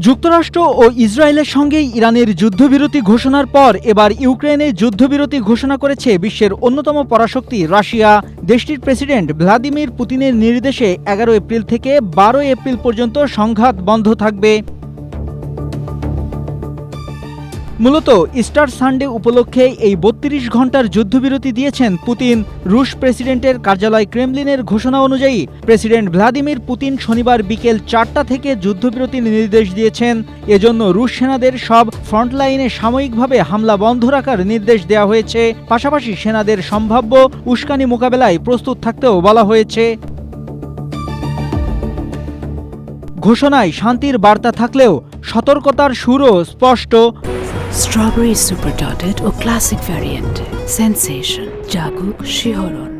যুক্তরাষ্ট্র ও ইসরায়েলের সঙ্গে ইরানের যুদ্ধবিরতি ঘোষণার পর এবার ইউক্রেনে যুদ্ধবিরতি ঘোষণা করেছে বিশ্বের অন্যতম পরাশক্তি রাশিয়া। দেশটির প্রেসিডেন্ট ভ্লাদিমির পুতিনের নির্দেশে 11 এপ্রিল থেকে 12 এপ্রিল পর্যন্ত সংঘাত বন্ধ থাকবে। মূলত ইস্টার সানডে উপলক্ষে এই 32 ঘণ্টার যুদ্ধবিরতি দিয়েছেন পুতিন। রুশ প্রেসিডেন্টের কার্যালয় ক্রেমলিনের ঘোষণা অনুযায়ী প্রেসিডেন্ট ভ্লাদিমির পুতিন শনিবার বিকেল 4টা থেকে যুদ্ধবিরতির নির্দেশ দিয়েছেন। এজন্য রুশ সেনাদের সব ফ্রন্টলাইনে সাময়িকভাবে হামলা বন্ধ রাখার নির্দেশ দেওয়া হয়েছে। পাশাপাশি সেনাদের সম্ভাব্য উস্কানি মোকাবেলায় প্রস্তুত থাকতেও বলা হয়েছে। ঘোষণায় শান্তির বার্তা থাকলেও সতর্কতার সুরও স্পষ্ট। স্ট্রবেরি সুপার ডটেড ও ক্লাসিক ভ্যারিয়েন্টে সেন্সেশন জাগুক শিহরণ।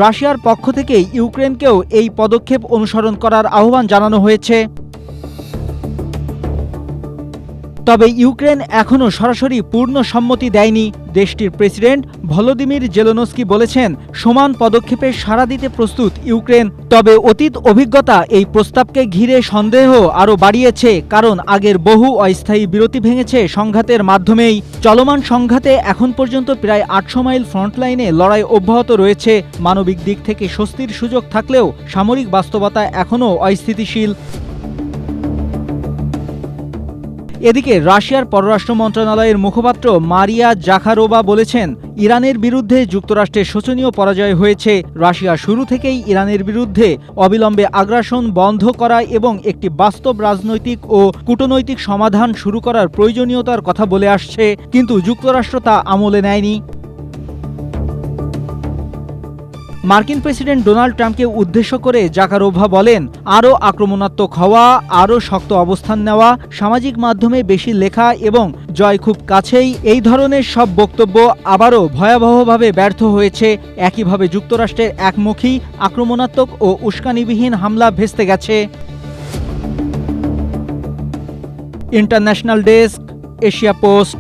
রাশিয়ার পক্ষ থেকে ইউক্রেনকেও এই পদক্ষেপ অনুসরণ করার আহ্বান জানানো হয়েছে। তবে ইউক্রেন এখনও সরাসরি পূর্ণ সম্মতি দেয়নি। দেশটির প্রেসিডেন্ট ভলোদিমির জেলেনস্কি বলেছেন, সমান পদক্ষেপে সাড়া দিতে প্রস্তুত ইউক্রেন। তবে অতীত অভিজ্ঞতা এই প্রস্তাবকে ঘিরে সন্দেহ আরও বাড়িয়েছে, কারণ আগের বহু অস্থায়ী বিরতি ভেঙেছে সংঘাতের মাধ্যমেই। চলমান সংঘাতে এখন পর্যন্ত প্রায় 800 মাইল ফ্রন্টলাইনে লড়াই অব্যাহত রয়েছে। মানবিক দিক থেকে স্বস্তির সুযোগ থাকলেও সামরিক বাস্তবতা এখনও অস্থিতিশীল। এদিকে রাশিয়ার পররাষ্ট্র মন্ত্রণালয়ের মুখপাত্র মারিয়া জাখারোভা বলেছেন, ইরানের বিরুদ্ধে যুক্তরাষ্ট্রের শোচনীয় পরাজয় হয়েছে। রাশিয়া শুরু থেকেই ইরানের বিরুদ্ধে অবিলম্বে আগ্রাসন বন্ধ করা এবং একটি বাস্তব রাজনৈতিক ও কূটনৈতিক সমাধান শুরু করার প্রয়োজনীয়তার কথা বলে আসছে, কিন্তু যুক্তরাষ্ট্র তা আমলে নেয়নি। মার্কিন প্রেসিডেন্ট ডোনাল্ড ট্রাম্পকে উদ্দেশ্য করে জাকারোভা বলেন, আরও আক্রমণাত্মক হওয়া, আরও শক্ত অবস্থান নেওয়া, সামাজিক মাধ্যমে বেশি লেখা এবং জয় খুব কাছেই, এই ধরনের সব বক্তব্য আবারও ভয়াবহভাবে ব্যর্থ হয়েছে। একইভাবে যুক্তরাষ্ট্রের একমুখী আক্রমণাত্মক ও উস্কানিবিহীন হামলা ভেস্তে গেছে। International desk, Asia post.